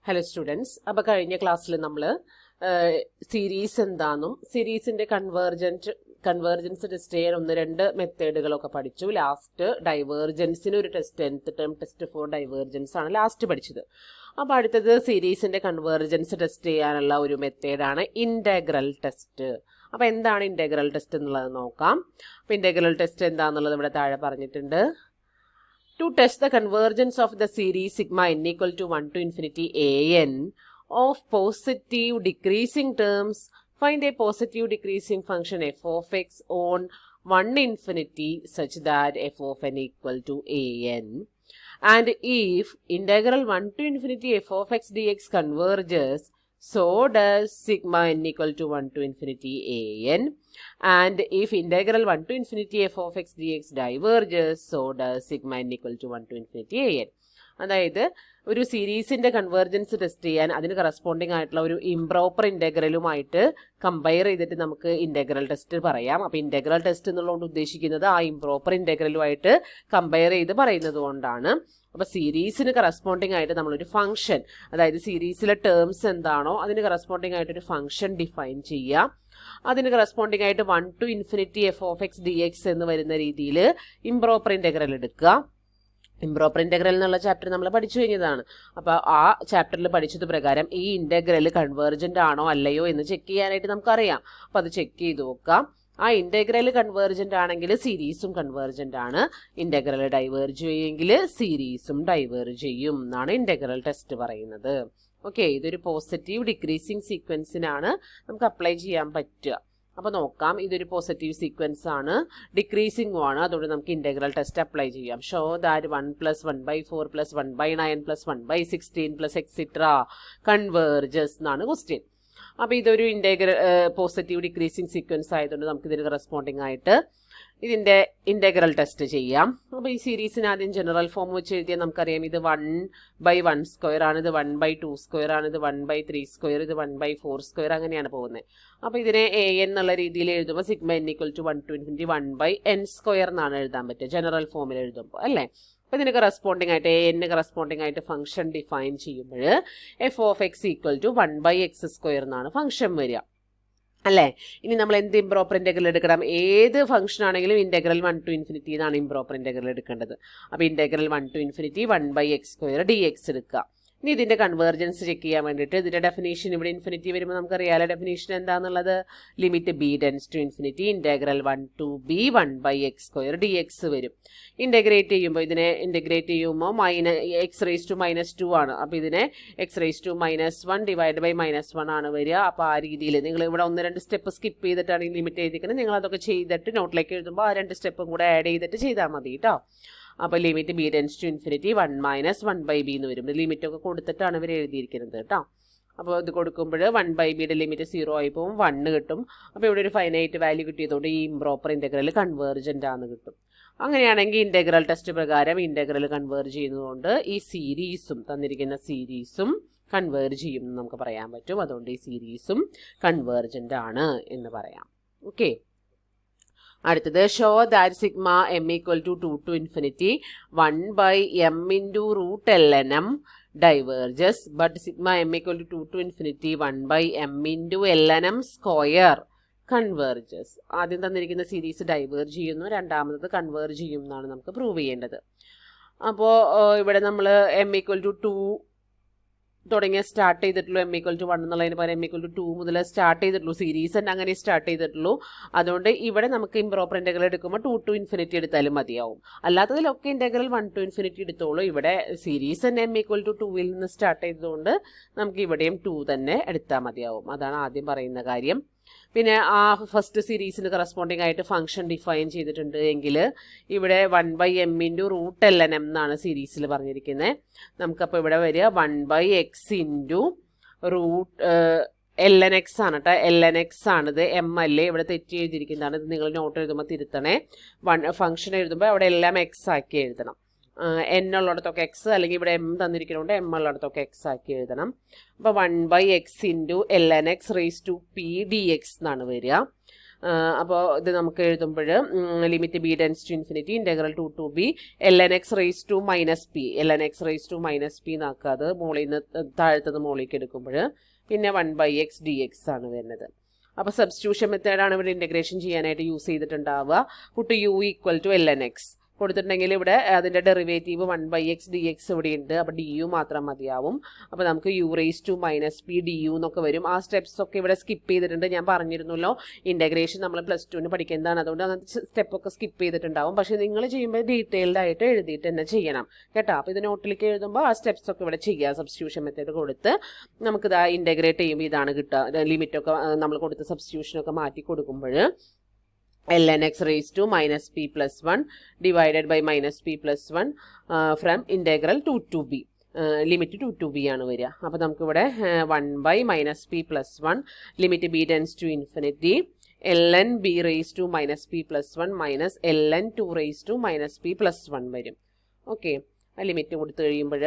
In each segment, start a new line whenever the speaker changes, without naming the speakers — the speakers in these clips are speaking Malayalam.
ഹലോ സ്റ്റുഡൻസ്, അപ്പോൾ കഴിഞ്ഞ ക്ലാസ്സിൽ നമ്മൾ സീരീസ് എന്താണെന്നും സീരീസിൻ്റെ കൺവേർജൻസ് ടെസ്റ്റ് ചെയ്യാൻ 1-2 മെത്തേഡുകളൊക്കെ പഠിച്ചു. ലാസ്റ്റ് ഡൈവേർജൻസിന് ഒരു test, 10th term test for divergence ആണ് ലാസ്റ്റ് പഠിച്ചത്. അപ്പോൾ അടുത്തത് സീരീസിൻ്റെ കൺവേർജൻസ് ടെസ്റ്റ് ചെയ്യാനുള്ള ഒരു മെത്തേഡാണ് ഇൻ്റഗ്രൽ ടെസ്റ്റ്. അപ്പോൾ എന്താണ് ഇൻ്റഗ്രൽ ടെസ്റ്റ് എന്നുള്ളത് നോക്കാം. അപ്പോൾ ഇൻ്റഗ്രൽ ടെസ്റ്റ് എന്താണെന്നുള്ളത് ഇവിടെ താഴെ പറഞ്ഞിട്ടുണ്ട്. To test the convergence of the series sigma n equal to 1 to infinity an of positive decreasing terms, find a positive decreasing function f of x on 1 infinity such that f of n equal to an. And if integral 1 to infinity f of x dx converges, so does sigma n equal to 1 to infinity an. And if integral 1 to infinity f of x dx diverges, so does sigma n equal to 1 to infinity an. അതായത് ഒരു സീരീസിൻ്റെ കൺവേർജൻസ് ടെസ്റ്റ് ചെയ്യാൻ അതിന് കറസ്പോണ്ടിങ് ആയിട്ടുള്ള ഒരു ഇംപ്രോപ്പർ ഇൻ്റഗ്രലുമായിട്ട് കമ്പയർ ചെയ്തിട്ട് നമുക്ക് ഇൻ്റഗ്രൽ ടെസ്റ്റ് പറയാം. അപ്പോൾ ഇൻ്റഗ്രൽ ടെസ്റ്റ് എന്നുള്ളതുകൊണ്ട് ഉദ്ദേശിക്കുന്നത് ആ ഇംപ്രോപ്പർ ഇൻ്റഗ്രലുമായിട്ട് കമ്പയർ ചെയ്ത് പറയുന്നത് കൊണ്ടാണ്. അപ്പോൾ സീരീസിന് കറസ്പോണ്ടിങ് ആയിട്ട് നമ്മളൊരു ഫംഗ്ഷൻ, അതായത് സീരീസിലെ ടേംസ് എന്താണോ അതിന് കറസ്പോണ്ടിങ് ആയിട്ടൊരു ഫംഗ്ഷൻ ഡിഫൈൻ ചെയ്യുക. അതിന് കറസ്പോണ്ടിങ് ആയിട്ട് 1 to infinity f of x dx എന്ന് വരുന്ന രീതിയിൽ ഇംപ്രോപ്പർ ഇൻ്റഗ്രൽ എടുക്കുക. ഇംപ്രോപ്പർ ഇൻ്റഗ്രൽ എന്നുള്ള ചാപ്റ്റർ നമ്മൾ പഠിച്ചു കഴിഞ്ഞതാണ്. അപ്പോൾ ആ ചാപ്റ്ററിൽ പഠിച്ചത് പ്രകാരം ഈ ഇൻ്റഗ്രൽ കൺവേർജൻ്റ് ആണോ അല്ലയോ എന്ന് ചെക്ക് ചെയ്യാനായിട്ട് നമുക്കറിയാം. അപ്പോൾ അത് ചെക്ക് ചെയ്ത് നോക്കാം. ആ ഇൻ്റഗ്രൽ കൺവേർജൻ്റ് ആണെങ്കിൽ സീരീസും കൺവേർജൻ്റ് ആണ്. ഇൻ്റഗ്രൽ ഡൈവേർജ് ചെയ്യുമെങ്കിൽ സീരീസും ഡൈവേർജ് ചെയ്യും എന്നാണ് ഇൻ്റഗ്രൽ ടെസ്റ്റ് പറയുന്നത്. ഓക്കെ, ഇതൊരു പോസിറ്റീവ് ഡിക്രീസിങ് സീക്വൻസിനാണ് നമുക്ക് അപ്ലൈ ചെയ്യാൻ പറ്റുക. അപ്പോൾ നോക്കാം, ഇതൊരു പോസിറ്റീവ് സീക്വൻസ് ആണ്, ഡിക്രീസിംഗ് ആണ്. അതുകൊണ്ട് നമുക്ക് ഇൻ്റഗ്രൽ ടെസ്റ്റ് അപ്ലൈ ചെയ്യാം. ഷോ ദാറ്റ് 1 + 1/4 + 1/9 + 1/16 + എക്സിട്ര കൺവേർജസ് എന്നാണ് ക്വസ്റ്റ്യൻ. അപ്പോൾ ഇതൊരു പോസിറ്റീവ് ഡിക്രീസിങ് സീക്വൻസ് ആയതുകൊണ്ട് നമുക്ക് ഇതിന് കറസ്പോണ്ടിങ് ആയിട്ട് ഇതിൻ്റെ ഇൻ്റഗ്രൽ ടെസ്റ്റ് ചെയ്യാം. അപ്പോൾ ഈ സീരീസിന് ആദ്യം ജനറൽ ഫോം വെച്ച് എഴുതിയാൽ നമുക്കറിയാം ഇത് 1/1² ആണ്, ഇത് 1/2² ആണ്, ഇത് 1/3², ഇത് 1/4², അങ്ങനെയാണ് പോകുന്നത്. അപ്പോൾ ഇതിനെ an എന്നുള്ള രീതിയിൽ എഴുതുമ്പോൾ sigma n = 1 to infinity 1/n² എന്നാണ് എഴുതാൻ പറ്റുക ജനറൽ ഫോമിൽ എഴുതുമ്പോൾ, അല്ലേ? അപ്പോൾ ഇതിന് കറസ്പോണ്ടിങ് ആയിട്ട് an കറസ്പോണ്ടിങ് ആയിട്ട് ഫംഗ്ഷൻ ഡിഫൈൻ ചെയ്യുമ്പോൾ f of x = 1/x² എന്നാണ് ഫംഗ്ഷൻ വരിക, അല്ലേ? ഇനി നമ്മൾ എന്ത് ഇംപ്രോപ്പർ ഇൻ്റഗ്രൽ എടുക്കണം? ഏത് ഫംഗ്ഷൻ ആണെങ്കിലും ഇൻ്റഗ്രൽ 1 to infinity എന്നാണ് ഇംപ്രോപ്പർ ഇൻ്റഗ്രൽ എടുക്കേണ്ടത്. അപ്പോൾ integral 1 to infinity 1/x² dx എടുക്കുക. ഇനി ഇതിൻ്റെ കൺവേർജൻസ് ചെക്ക് ചെയ്യാൻ വേണ്ടിയിട്ട് ഇതിൻ്റെ ഡെഫിനേഷൻ ഇവിടെ ഇൻഫിനിറ്റി വരുമ്പോൾ നമുക്കറിയാലോ ഡെഫിനേഷൻ എന്താണെന്നുള്ളത്. Limit b tends to infinity integral 1 to b 1/x² dx വരും. ഇൻ്റഗ്രേറ്റ് ചെയ്യുമ്പോൾ ഇതിനെ ഇൻ്റഗ്രേറ്റ് ചെയ്യുമ്പോൾ x⁻² ആണ്. അപ്പോൾ ഇതിനെ x⁻1 ഡിവൈഡ് ബൈ -1 ആണ് വരിക. അപ്പോൾ ആ രീതിയിൽ നിങ്ങൾ ഇവിടെ 1-2 സ്റ്റെപ്പ് സ്കിപ്പ് ചെയ്തിട്ടാണ് ഈ ലിമിറ്റ് എഴുതിക്കുന്നത്. നിങ്ങൾ അതൊക്കെ ചെയ്തിട്ട് നോട്ടിലേക്ക് എഴുതുമ്പോൾ ആ 2 സ്റ്റെപ്പും കൂടെ ആഡ് ചെയ്തിട്ട് ചെയ്താൽ മതി കേട്ടോ. അപ്പോൾ limit b tends to infinity 1 - 1/b എന്ന് വരും. ലിമിറ്റൊക്കെ കൊടുത്തിട്ടാണ് ഇവർ എഴുതിയിരിക്കുന്നത് കേട്ടോ. അപ്പോൾ ഇത് കൊടുക്കുമ്പോൾ 1/bയുടെ ലിമിറ്റ് 0 ആയി പോകും, 1 കിട്ടും. അപ്പോൾ ഇവിടെ ഒരു ഫൈനൈറ്റ് വാല്യൂ കിട്ടിയതുകൊണ്ട് ഈ ഇംപ്രോപ്പർ ഇൻ്റഗ്രൽ കൺവേർജൻ്റ് ആണെന്ന് കിട്ടും. അങ്ങനെയാണെങ്കിൽ ഇൻ്റഗ്രൽ ടെസ്റ്റ് പ്രകാരം ഇൻ്റഗ്രൽ കൺവേർജ് ചെയ്യുന്നതുകൊണ്ട് ഈ സീരീസും തന്നിരിക്കുന്ന സീരീസും കൺവേർജ് ചെയ്യും എന്ന് നമുക്ക് പറയാൻ പറ്റും. അതുകൊണ്ട് ഈ സീരീസും കൺവേർജൻ്റ് ആണ് എന്ന് പറയാം. ഓക്കെ, അടുത്തത് show that sigma m = 2 to infinity 1/m × √lnm diverges, but sigma m = 2 to infinity 1/m × lnm² converges. ആദ്യം തന്നിരിക്കുന്ന സീരീസ് ഡൈവേർജ് ചെയ്യുന്നു, രണ്ടാമത് കൺവേർജ് ചെയ്യും എന്നാണ് നമുക്ക് പ്രൂവ് ചെയ്യേണ്ടത്. അപ്പോൾ ഇവിടെ നമ്മൾ m = 2 തുടങ്ങിയ സ്റ്റാർട്ട് ചെയ്തിട്ടുള്ളൂ, m = 1 എന്നുള്ളതിന് പകരം m = 2 മുതൽ സ്റ്റാർട്ട് ചെയ്തിട്ടുള്ളൂ. സീരീസ് തന്നെ അങ്ങനെ സ്റ്റാർട്ട് ചെയ്തിട്ടുള്ളൂ. അതുകൊണ്ട് ഇവിടെ നമുക്ക് ഇംപ്രോപ്പർ ഇൻ്റഗ്രൽ എടുക്കുമ്പോൾ 2 to infinity എടുത്താലും മതിയാവും. അല്ലാത്തതിലൊക്കെ ഇൻ്റഗ്രൽ 1 to infinity എടുത്തോളൂ. ഇവിടെ സീരീസ് തന്നെ m = 2ൽ നിന്ന് സ്റ്റാർട്ട് ചെയ്തതുകൊണ്ട് നമുക്ക് ഇവിടെയും 2 തന്നെ എടുത്താൽ മതിയാവും. അതാണ് ആദ്യം പറയുന്ന കാര്യം. പിന്നെ ആ ഫസ്റ്റ് സീരീസിന് കറസ്പോണ്ടിങ് ആയിട്ട് ഫംഗ്ഷൻ ഡിഫൈൻ ചെയ്തിട്ടുണ്ട് എങ്കിൽ ഇവിടെ 1/m × √lnm എന്നാണ് സീരീസിൽ പറഞ്ഞിരിക്കുന്നത്. നമുക്കപ്പോൾ ഇവിടെ വരിക 1/x × lnx ആണ് കേട്ടോ. lnx ആണിത്, m അല്ലേ, ഇവിടെ തെറ്റി എഴുതിയിരിക്കുന്നതാണ്. ഇത് നിങ്ങൾ നോട്ട് എഴുതുമ്പോൾ തിരുത്തണേ. ഫംഗ്ഷൻ എഴുതുമ്പോൾ അവിടെ എല്ലാം x ആക്കി എഴുതണം. n ഉള്ളിടത്തൊക്കെ x, അല്ലെങ്കിൽ ഇവിടെ m തന്നിരിക്കുന്നതുകൊണ്ട് m ഉള്ളിടത്തൊക്കെ x ആക്കി എഴുതണം. അപ്പോൾ 1/x × lnx raised to p dx എന്നാണ് വരിക. അപ്പോൾ ഇത് നമുക്ക് എഴുതുമ്പോൾ limit B tends to infinity integral 2 to b ln x raise to minus p ln x raise to minus p എന്നാക്കുക. അത് മുകളിൽ നിന്ന് താഴത്തത് മുകളിലേക്ക് എടുക്കുമ്പോൾ പിന്നെ 1/x dx ആണ് വരുന്നത്. അപ്പോൾ സബ്സ്റ്റിറ്റ്യൂഷൻ മെത്തേഡാണ് ഇവിടെ ഇൻ്റഗ്രേഷൻ ചെയ്യാനായിട്ട് യൂസ് ചെയ്തിട്ടുണ്ടാവുക. Put u equal to ln x കൊടുത്തിട്ടുണ്ടെങ്കിൽ ഇവിടെ അതിൻ്റെ ഡെറിവേറ്റീവ് 1/x dx ഇവിടെ ഉണ്ട്. അപ്പോൾ du മാത്രം മതിയാവും. അപ്പോൾ നമുക്ക് u raise to minus p du എന്നൊക്കെ വരും. ആ സ്റ്റെപ്സ് ഒക്കെ ഇവിടെ സ്കിപ്പ് ചെയ്തിട്ടുണ്ട്. ഞാൻ പറഞ്ഞിരുന്നല്ലോ ഇൻ്റഗ്രേഷൻ നമ്മൾ +2 പഠിക്കുന്നതാണ്, അതുകൊണ്ട് അങ്ങനത്തെ സ്റ്റെപ്പൊക്കെ സ്കിപ്പ് ചെയ്തിട്ടുണ്ടാവും. പക്ഷേ നിങ്ങൾ ചെയ്യുമ്പോൾ ഡീറ്റെയിൽഡ് ആയിട്ട് എഴുതിയിട്ട് തന്നെ ചെയ്യണം കേട്ടോ. അപ്പോൾ ഇത് നോട്ടിലേക്ക് എഴുതുമ്പോൾ ആ സ്റ്റെപ്സ് ഒക്കെ ഇവിടെ ചെയ്യുക. സബ്സ്റ്റിറ്റ്യൂഷൻ മെത്തേഡ് കൊടുത്ത് നമുക്കിത് ഇൻ്റഗ്രേറ്റ് ചെയ്യുമ്പോൾ ഇതാണ് കിട്ടുക. ലിമിറ്റൊക്കെ നമ്മൾ കൊടുത്ത് സബ്സ്റ്റിറ്റ്യൂഷനൊക്കെ മാറ്റി കൊടുക്കുമ്പോൾ ln x raised to minus p plus 1 divided by minus p plus 1 from integral 2 to b. Limit 2 to b ആണ് വരിക. അപ്പോൾ നമുക്കിവിടെ 1 minus p plus 1 limit b tends to infinity ln b raised to minus p plus 1 minus ln 2 raised to minus p plus 1 വരും. ഓക്കെ, ലിമിറ്റ് കൊടുത്തു കഴിയുമ്പോൾ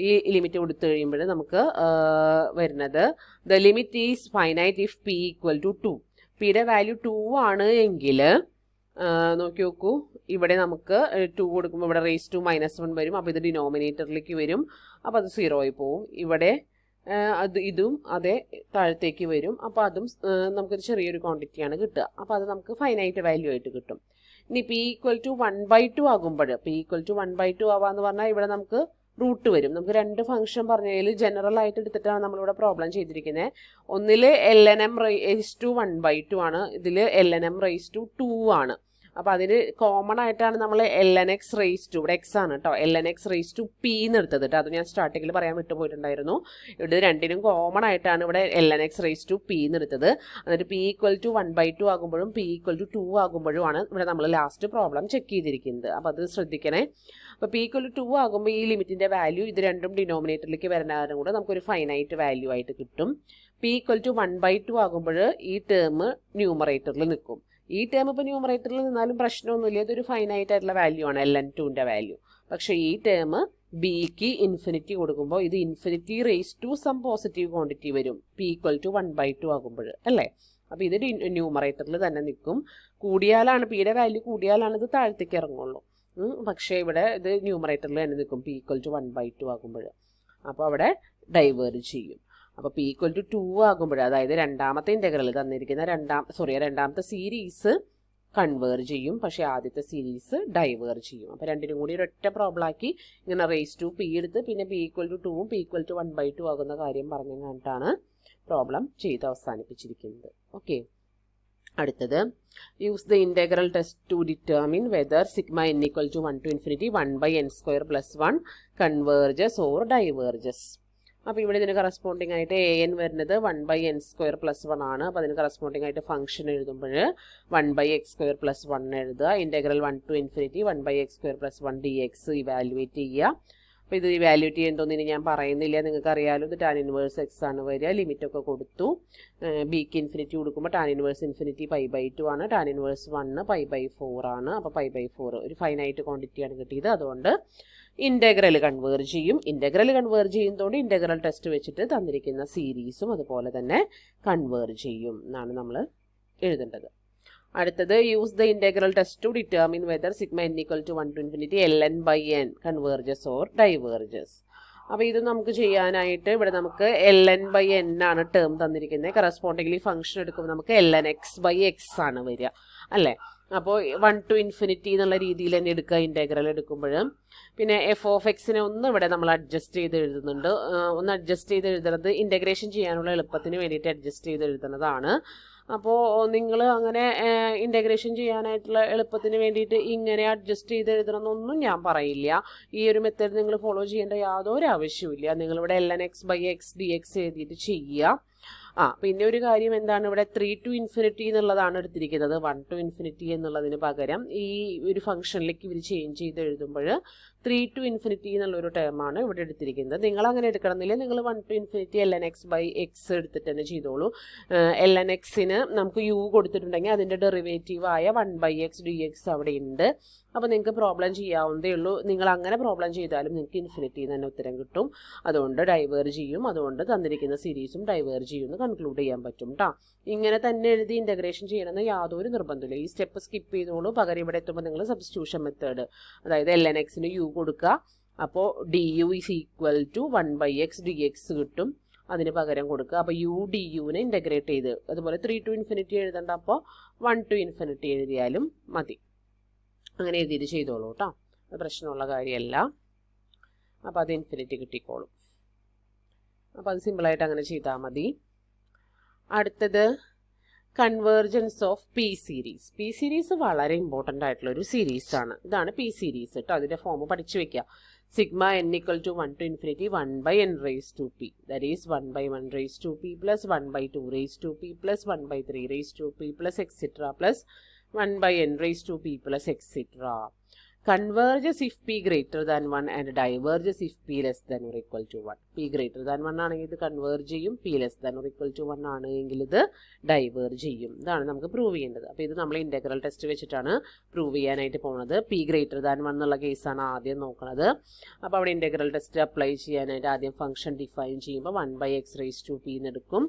ഈ ലിമിറ്റ് കൊടുത്തു കഴിയുമ്പോൾ നമുക്ക് വരുന്നത് the limit is finite if p equal to 2. പിയുടെ വാല്യൂ 2 ആണ് എങ്കിൽ നോക്കി നോക്കൂ, ഇവിടെ നമുക്ക് 2 കൊടുക്കുമ്പോൾ ഇവിടെ റേസ് ടു -1 വരും. അപ്പോൾ ഇത് ഡിനോമിനേറ്ററിലേക്ക് വരും. അപ്പോൾ അത് 0 ആയി പോവും. ഇവിടെ ഇതും അതേ താഴത്തേക്ക് വരും. അപ്പോൾ അതും നമുക്കൊരു ചെറിയൊരു ക്വാണ്ടിറ്റിയാണ് കിട്ടുക. അപ്പോൾ അത് നമുക്ക് ഫൈനൈറ്റ് വാല്യൂ ആയിട്ട് കിട്ടും. ഇനി p ഈക്വൽ ടു 1/2 ആകുമ്പോൾ p ഈക്വൽ ടു 1/2 ആവാന്ന് പറഞ്ഞാൽ ഇവിടെ നമുക്ക് റൂട്ട് വരും. നമുക്ക് രണ്ട് ഫംഗ്ഷൻ പറഞ്ഞതിൽ ജനറൽ ആയിട്ട് എടുത്തിട്ടാണ് നമ്മളിവിടെ പ്രോബ്ലം ചെയ്തിരിക്കുന്നത്. ഒന്നിൽ ln m റേസ് ടു 1/2 ആണ്, ഇതിൽ ln m റേസ് ടു 2 ആണ്. അപ്പോൾ അതിന് കോമൺ ആയിട്ടാണ് നമ്മൾ ln x റേസ് ടു, ഇവിടെ x ആണ് കേട്ടോ, ln x raise to p എന്ന് എടുത്തത് കേട്ടോ. അത് ഞാൻ സ്റ്റാർട്ടിങ്ങിൽ പറയാൻ വിട്ടുപോയിട്ടുണ്ടായിരുന്നു. ഇവിടെ രണ്ടിനും കോമൺ ആയിട്ടാണ് ഇവിടെ ln x raise to p എന്ന് എടുത്തത്. എന്നിട്ട് p ഈക്വൽ ടു 1/2 ആകുമ്പോഴും p ഈക്വൽ ടു 2 ആകുമ്പോഴുമാണ് ഇവിടെ നമ്മൾ ലാസ്റ്റ് പ്രോബ്ലം ചെക്ക് ചെയ്തിരിക്കുന്നത്. അപ്പോൾ അത് ശ്രദ്ധിക്കണേ. അപ്പോൾ p ഈക്വൽ ടു 2 ആകുമ്പോൾ ഈ ലിമിറ്റിൻ്റെ വാല്യൂ ഇത് രണ്ടും ഡിനോമിനേറ്ററിലേക്ക് വരുന്നതും കൂടെ നമുക്കൊരു ഫൈനൈറ്റ് വാല്യൂ ആയിട്ട് കിട്ടും. p ഈക്വൽ ടു 1/2 ആകുമ്പോൾ ഈ ടേം ന്യൂമറേറ്ററിൽ നിൽക്കും. ഈ ടേം ഇപ്പോൾ ന്യൂമറേറ്ററിൽ നിന്നാലും പ്രശ്നമൊന്നുമില്ല, ഇതൊരു ഫൈനൈറ്റ് ആയിട്ടുള്ള വാല്യൂ ആണ് ln2ൻ്റെ വാല്യൂ. പക്ഷേ ഈ ടേം ബിക്ക് ഇൻഫിനിറ്റി കൊടുക്കുമ്പോൾ ഇത് infinity raise to some positive quantity വരും p ഈക്വൽ ടു 1/2 ആകുമ്പോൾ അല്ലേ. അപ്പോൾ ഇത് ന്യൂമറേറ്ററിൽ തന്നെ നിൽക്കും. കൂടിയാലാണ് പിയുടെ വാല്യൂ കൂടിയാലാണ് ഇത് താഴത്തേക്ക് ഇറങ്ങുള്ളൂ. പക്ഷേ ഇവിടെ ഇത് ന്യൂമറേറ്ററിൽ തന്നെ നിൽക്കും p ഈക്വൽ ടു 1/2 ആകുമ്പോൾ. അപ്പോൾ അവിടെ ഡൈവേർജ് ചെയ്യും. അപ്പോൾ p ഈക്വൽ ടു 2 ആകുമ്പോൾ, അതായത് രണ്ടാമത്തെ ഇൻ്റഗ്രൽ തന്നിരിക്കുന്ന രണ്ടാമത്തെ സീരീസ് കൺവേർജ് ചെയ്യും. പക്ഷേ ആദ്യത്തെ സീരീസ് ഡൈവേർജ് ചെയ്യും. അപ്പോൾ രണ്ടിനും കൂടി ഒരൊറ്റ പ്രോബ്ലം ആക്കി ഇങ്ങനെ റേസ് ടു p എടുത്ത് പിന്നെ p ഈക്വൽ ടു 2ഉം p ഈക്വൽ ടു 1/2 ആകുന്ന കാര്യം പറഞ്ഞു കണ്ടിട്ടാണ് പ്രോബ്ലം ചെയ്ത് അവസാനിപ്പിച്ചിരിക്കുന്നത്. ഓക്കെ, അടുത്തത് use the integral test to determine whether sigma n equal to 1 to infinity 1/n² + 1 converges or diverges. അപ്പോൾ ഇവിടെ ഇതിന് കറസ്പോണ്ടിങ് ആയിട്ട് an വരുന്നത് 1/n² + 1 ആണ്. അപ്പോൾ അതിന് കറസ്പോണ്ടിങ് ആയിട്ട് ഫംഗ്ഷൻ എഴുതുമ്പോൾ 1/x² + 1 എഴുതുക. Integral 1 to infinity 1/x² + 1 dx evaluate ചെയ്യുക. അപ്പോൾ ഇത് ഇവാലുവേറ്റ് ചെയ്യുന്നതൊന്നും ഞാൻ പറയുന്നില്ല, നിങ്ങൾക്ക് അറിയാലോ. ഇത് tan ഇൻവേഴ്സ് x ആണ് വരിക. ലിമിറ്റൊക്കെ കൊടുത്തു. ബിക്ക് ഇൻഫിനിറ്റി കൊടുക്കുമ്പോൾ tan ഇൻവേഴ്സ് ഇൻഫിനിറ്റി π/2 ആണ്. tan ഇൻവേഴ്സ് 1 π/4 ആണ്. അപ്പോൾ π/4 ഒരു ഫൈനൈറ്റ് ക്വാണ്ടിറ്റിയാണ് കിട്ടിയത്. അതുകൊണ്ട് ഇൻ്റഗ്രൽ കൺവേർജ് ചെയ്യും. ഇൻ്റഗ്രൽ കൺവേർജ് ചെയ്യുന്നതുകൊണ്ട് ഇൻ്റഗ്രൽ ടെസ്റ്റ് വെച്ചിട്ട് തന്നിരിക്കുന്ന സീരീസും അതുപോലെ തന്നെ കൺവേർജ് ചെയ്യും എന്നാണ് നമ്മൾ എഴുതേണ്ടത്. അടുത്തത് use the integral test to determine whether sigma n equal to 1 to infinity ln/n converges or diverges. അപ്പോൾ ഇത് നമുക്ക് ചെയ്യാനായിട്ട് ഇവിടെ നമുക്ക് ln/n ആണ് ടേം തന്നിരിക്കുന്നത്. കറസ്പോണ്ടിംഗ്ലി ഫംഗ്ഷൻ എടുക്കുമ്പോൾ നമുക്ക് ln(x/x) ആണ് വരിക അല്ലേ. അപ്പോൾ 1 to infinity എന്നുള്ള രീതിയിൽ തന്നെ എടുക്കുക ഇൻ്റഗ്രൽ എടുക്കുമ്പോൾ. പിന്നെ f(x)നെ ഒന്ന് ഇവിടെ നമ്മൾ അഡ്ജസ്റ്റ് ചെയ്ത് എഴുതുന്നുണ്ട്. ഒന്ന് അഡ്ജസ്റ്റ് ചെയ്ത് എഴുതുന്നത് ഇൻ്റഗ്രേഷൻ ചെയ്യാനുള്ള എളുപ്പത്തിന് വേണ്ടിയിട്ട് അഡ്ജസ്റ്റ് ചെയ്ത് എഴുതുന്നതാണ്. അപ്പോൾ നിങ്ങൾ അങ്ങനെ ഇൻ്റഗ്രേഷൻ ചെയ്യാനായിട്ടുള്ള എളുപ്പത്തിന് വേണ്ടിയിട്ട് ഇങ്ങനെ അഡ്ജസ്റ്റ് ചെയ്ത് എഴുതണമെന്നൊന്നും ഞാൻ പറയില്ല. ഈ ഒരു മെത്തേഡ് നിങ്ങൾ ഫോളോ ചെയ്യേണ്ട യാതൊരു ആവശ്യമില്ല. നിങ്ങളിവിടെ ln(x/x) dx എഴുതിയിട്ട് ചെയ്യുക. പിന്നെ ഒരു കാര്യം എന്താണ്, ഇവിടെ 3 to infinity എന്നുള്ളതാണ് എടുത്തിരിക്കുന്നത്. 1 to infinity എന്നുള്ളതിന് പകരം ഈ ഒരു ഫംഗ്ഷനിലേക്ക് ഇവർ ചേഞ്ച് ചെയ്ത് എഴുതുമ്പോൾ 3 to infinity എന്നുള്ളൊരു ടേമാണ് ഇവിടെ എടുത്തിരിക്കുന്നത്. നിങ്ങൾ അങ്ങനെ എടുക്കണമെന്നില്ല, നിങ്ങൾ 1 to infinity ln(x/x) എടുത്തിട്ട് തന്നെ ചെയ്തോളൂ. ln(x)ന് നമുക്ക് u കൊടുത്തിട്ടുണ്ടെങ്കിൽ അതിൻ്റെ ഡെറിവേറ്റീവായ 1/x dx അവിടെ ഉണ്ട്. അപ്പോൾ നിങ്ങൾക്ക് പ്രോബ്ലം ചെയ്യാവുന്നതേ ഉള്ളൂ. നിങ്ങൾ അങ്ങനെ പ്രോബ്ലം ചെയ്താലും നിങ്ങൾക്ക് ഇൻഫിനിറ്റി തന്നെ ഉത്തരം കിട്ടും. അതുകൊണ്ട് ഡൈവേർജ് ചെയ്യും. അതുകൊണ്ട് തന്നിരിക്കുന്ന സീരീസും ഡൈവേർജ് ചെയ്യുമെന്ന് കൺക്ലൂഡ് ചെയ്യാൻ പറ്റും കേട്ടോ. ഇങ്ങനെ തന്നെ എഴുതി ഇൻ്റഗ്രേഷൻ ചെയ്യണമെന്ന് യാതൊരു നിർബന്ധമില്ല. ഈ സ്റ്റെപ്പ് സ്കിപ്പ് ചെയ്തോളൂ. പകരം ഇവിടെ എത്തുമ്പോൾ നിങ്ങൾ സബ്സ്റ്റിറ്റ്യൂഷൻ മെത്തേഡ്, അതായത് ln(x)ന് u കൊടുക്കുക. അപ്പോൾ du is equal to 1/x dx കിട്ടും. അതിന് പകരം കൊടുക്കുക. അപ്പോൾ u duവിനെ ഇൻ്റഗ്രേറ്റ് ചെയ്ത്, അതുപോലെ 3 to infinity എഴുതണ്ട, അപ്പോൾ 1 to infinity എഴുതിയാലും മതി. അങ്ങനെ എഴുതിയിട്ട് ചെയ്തോളൂ കേട്ടോ. അത് പ്രശ്നമുള്ള കാര്യമല്ല. അപ്പോൾ അത് ഇൻഫിനിറ്റി കിട്ടിക്കോളും. അപ്പോൾ അത് സിമ്പിളായിട്ട് അങ്ങനെ ചെയ്താൽ മതി. അടുത്തത് convergence of P series. P series വളരെ ഇമ്പോർട്ടൻ്റ് ആയിട്ടുള്ള ഒരു സീരീസാണ്. ഇതാണ് പി സീരീസ് കേട്ടോ. അതിൻ്റെ ഫോം പഠിച്ചു വെക്കുക. Sigma n equal to 1 to infinity 1/n raised to p, that is 1/1 raised to p plus 1/2 raised to p plus 1/3 raised to p plus etc plus 1/n raised to p plus etc. Converges if p greater than 1 and diverges if p less than or equal to 1. p greater than 1 ആണെങ്കിൽ ഇത് കൺവേർജ് ചെയ്യും, p less than or equal to 1 ആണെങ്കിൽ ഇത് ഡൈവേർജ് ചെയ്യും. ഇതാണ് നമുക്ക് പ്രൂവ് ചെയ്യേണ്ടത്. അപ്പോൾ ഇത് നമ്മൾ ഇൻ്റഗ്രൽ ടെസ്റ്റ് വെച്ചിട്ടാണ് പ്രൂവ് ചെയ്യാനായിട്ട് പോകുന്നത്. p greater than 1 എന്നുള്ള കേസാണ് ആദ്യം നോക്കുന്നത്. അപ്പോൾ അവിടെ ഇൻ്റഗ്രൽ ടെസ്റ്റ് അപ്ലൈ ചെയ്യാനായിട്ട് ആദ്യം ഫംഗ്ഷൻ ഡിഫൈൻ ചെയ്യുമ്പോൾ 1/x raised to p എന്ന് എടുക്കും.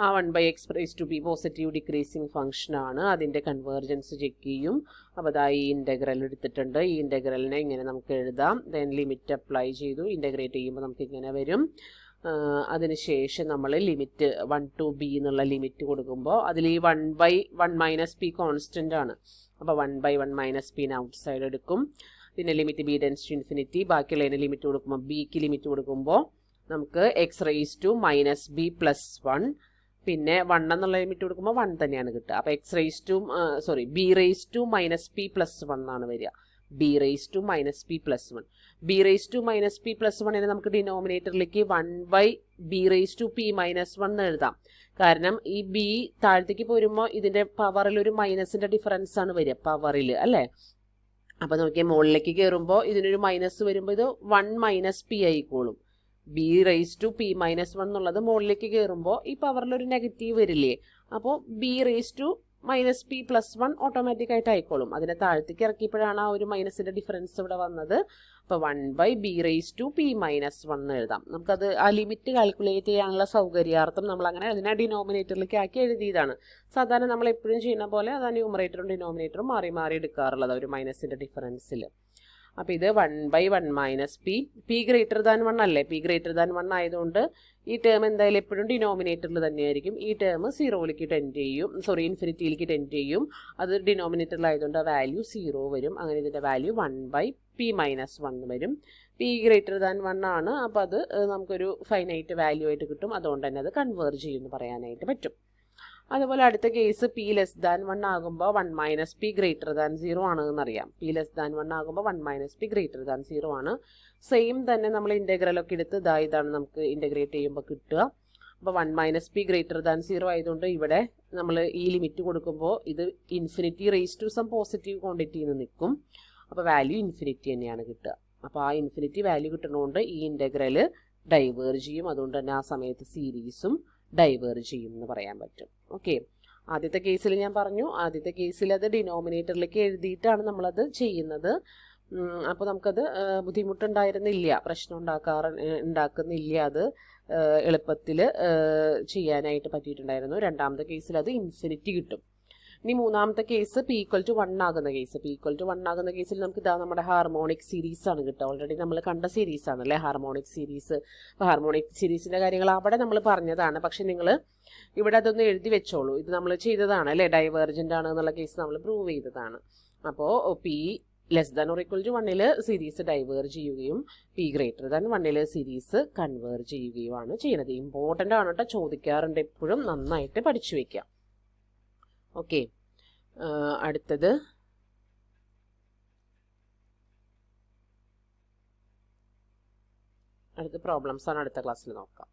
ആ 1/x raised to p positive decreasing function ആണ്. അതിൻ്റെ കൺവേർജൻസ് ചെക്ക് ചെയ്യും. അപ്പോൾ അതാ ഈ ഇൻ്റഗ്രൽ എടുത്തിട്ടുണ്ട്. ഈ ഇൻ്റഗ്രലിനെ ഇങ്ങനെ നമുക്ക് എഴുതാം. ദെൻ ലിമിറ്റ് അപ്ലൈ ചെയ്തു. ഇൻ്റഗ്രേറ്റ് ചെയ്യുമ്പോൾ നമുക്ക് ഇങ്ങനെ വരും. അതിനുശേഷം നമ്മൾ ലിമിറ്റ് 1 to b എന്നുള്ള ലിമിറ്റ് കൊടുക്കുമ്പോൾ അതിൽ ഈ 1/1 മൈനസ് പി കോൺസ്റ്റൻ്റ് ആണ്. അപ്പോൾ 1/1 മൈനസ് പിനെ ഔട്ട് സൈഡ് എടുക്കും. പിന്നെ limit b tends to infinity. ബാക്കിയുള്ളതിന് ലിമിറ്റ് കൊടുക്കുമ്പോൾ ബിക്ക് ലിമിറ്റ് കൊടുക്കുമ്പോൾ നമുക്ക് x raised to minus b plus 1, പിന്നെ 1 എന്നുള്ള ലിമിറ്റ് കൊടുക്കുമ്പോൾ 1 തന്നെയാണ് കിട്ടുക. അപ്പോൾ b raised to minus p plus 1 ആണ് വരിക. b raised to minus p plus 1. b raised to minus p plus 1 നമുക്ക് ഡിനോമിനേറ്ററിലേക്ക് 1/b raised to p minus 1 എഴുതാം. കാരണം ഈ b താഴത്തേക്ക് പോരുമ്പോൾ ഇതിൻ്റെ പവറിൽ ഒരു മൈനസിൻ്റെ ഡിഫറൻസ് ആണ് വരിക, പവറിൽ അല്ലേ. അപ്പോൾ നോക്കിയാൽ മുകളിലേക്ക് കയറുമ്പോൾ ഇതിനൊരു മൈനസ് വരുമ്പോൾ ഇത് 1 മൈനസ് പി ആയിക്കോളും. b raised to p minus 1 എന്നുള്ളത് മുകളിലേക്ക് കയറുമ്പോൾ ഈ പവറിലൊരു നെഗറ്റീവ് വരില്ലേ. അപ്പോൾ b raised to minus p plus 1 automatic ആയിട്ട് ആയിക്കോളും. അതിനെ താഴത്തേക്ക് ഇറക്കിയപ്പോഴാണ് ആ ഒരു മൈനസിൻ്റെ ഡിഫറൻസ് ഇവിടെ വന്നത്. അപ്പോൾ 1/b raised to p minus 1 എഴുതാം. നമുക്കത് ആ ലിമിറ്റ് കാൽക്കുലേറ്റ് ചെയ്യാനുള്ള സൗകര്യാർത്ഥം നമ്മൾ അങ്ങനെ അതിനെ ഡിനോമിനേറ്ററിലേക്ക് ആക്കി എഴുതിയതാണ്. സാധാരണ നമ്മൾ എപ്പോഴും ചെയ്യുന്ന പോലെ അത് ന്യൂമറേറ്ററും ഡിനോമിനേറ്ററും മാറി മാറി എടുക്കാറുള്ളത് ഒരു മൈനസിൻ്റെ ഡിഫറൻസിൽ. അപ്പോൾ ഇത് 1/1 മൈനസ് പി ഗ്രേറ്റർ ദാൻ 1 അല്ലേ. പി ഗ്രേറ്റർ ദാൻ 1 ആയതുകൊണ്ട് ഈ ടേം എന്തായാലും എപ്പോഴും ഡിനോമിനേറ്ററിൽ തന്നെയായിരിക്കും. ഈ ടേം സീറോയിലേക്ക് ടെൻഡ് ചെയ്യും, ഇൻഫിനിറ്റിയിലേക്ക് ടെൻഡ് ചെയ്യും. അത് ഡിനോമിനേറ്ററിലായതുകൊണ്ട് ആ വാല്യൂ 0 വരും. അങ്ങനെ ഇതിൻ്റെ വാല്യൂ 1/p minus 1 വരും. പി ഗ്രേറ്റർ ദാൻ 1 ആണ്. അപ്പോൾ അത് നമുക്കൊരു ഫൈനൈറ്റ് വാല്യൂ ആയിട്ട് കിട്ടും. അതുകൊണ്ട് തന്നെ അത് കൺവേർജ് ചെയ്യുമെന്ന് പറയാനായിട്ട് പറ്റും. അതുപോലെ അടുത്ത കേസ് p ലെസ് ദാൻ 1 ആകുമ്പോൾ 1 മൈനസ് പി ഗ്രേറ്റർ ദാൻ 0 ആണ് എന്നറിയാം. p ലെസ് ദാൻ 1 ആകുമ്പോൾ 1 മൈനസ് പി ഗ്രേറ്റർ ദാൻ 0 ആണ്. സെയിം തന്നെ നമ്മൾ ഇൻ്റഗ്രലൊക്കെ എടുത്ത് ഇതാണ് നമുക്ക് ഇൻ്റഗ്രേറ്റ് ചെയ്യുമ്പോൾ കിട്ടുക. അപ്പോൾ 1 മൈനസ് പി ഗ്രേറ്റർ ദാൻ 0 ആയതുകൊണ്ട് ഇവിടെ നമ്മൾ ഈ ലിമിറ്റ് കൊടുക്കുമ്പോൾ ഇത് infinity raise to some positive ക്വാണ്ടിറ്റിയിൽ നിന്ന് നിൽക്കും. അപ്പോൾ വാല്യൂ ഇൻഫിനിറ്റി തന്നെയാണ് കിട്ടുക. അപ്പോൾ ആ ഇൻഫിനിറ്റി വാല്യൂ കിട്ടുന്നതുകൊണ്ട് ഈ ഇൻ്റഗ്രൽ ഡൈവേർജ് ചെയ്യും. അതുകൊണ്ട് തന്നെ ആ സമയത്ത് സീരീസും ഡൈവേർജ് ചെയ്യും എന്ന് പറയാൻ പറ്റും. ഓക്കെ, ആദ്യത്തെ കേസിൽ ഞാൻ പറഞ്ഞു, ആദ്യത്തെ കേസിൽ അത് ഡിനോമിനേറ്ററിലേക്ക് എഴുതിയിട്ടാണ് നമ്മളത് ചെയ്യുന്നത്. അപ്പോൾ നമുക്കത് ബുദ്ധിമുട്ടുണ്ടായിരുന്നില്ല, പ്രശ്നം ഉണ്ടാക്കുന്നില്ല. അത് എളുപ്പത്തിൽ ചെയ്യാനായിട്ട് പറ്റിയിട്ടുണ്ടായിരുന്നു. രണ്ടാമത്തെ കേസിൽ അത് ഇൻഫിനിറ്റി കിട്ടും. ഇനി മൂന്നാമത്തെ കേസ് p equal to 1 ആകുന്ന കേസ്. p equal to 1 ആകുന്ന കേസിൽ നമുക്ക് ഇതാ നമ്മുടെ ഹാർമോണിക് സീരീസ് ആണ് കിട്ടുക. ഓൾറെഡി നമ്മൾ കണ്ട സീരീസ് ആണല്ലേ ഹാർമോണിക് സീരീസ്. അപ്പോൾ ഹാർമോണിക് സീരീസിൻ്റെ കാര്യങ്ങൾ അവിടെ നമ്മൾ പറഞ്ഞതാണ്. പക്ഷെ നിങ്ങൾ ഇവിടെ അതൊന്ന് എഴുതി വെച്ചോളൂ. ഇത് നമ്മൾ ചെയ്തതാണ് അല്ലേ, ഡൈവേർജൻ്റ് ആണ് എന്നുള്ള കേസ് നമ്മൾ പ്രൂവ് ചെയ്തതാണ്. അപ്പോൾ p less than or equal to 1 series diverge ചെയ്യുകയും p greater than 1 series converge ചെയ്യുകയുമാണ് ചെയ്യുന്നത്. ഇമ്പോർട്ടൻ്റ് ആണ് കേട്ടോ, ചോദിക്കാറുണ്ട് എപ്പോഴും. നന്നായിട്ട് പഠിച്ചു വയ്ക്കുക. ഓക്കെ, അടുത്തത് പ്രോബ്ലംസ് ആണ് അടുത്ത ക്ലാസ്സിൽ നോക്കാം.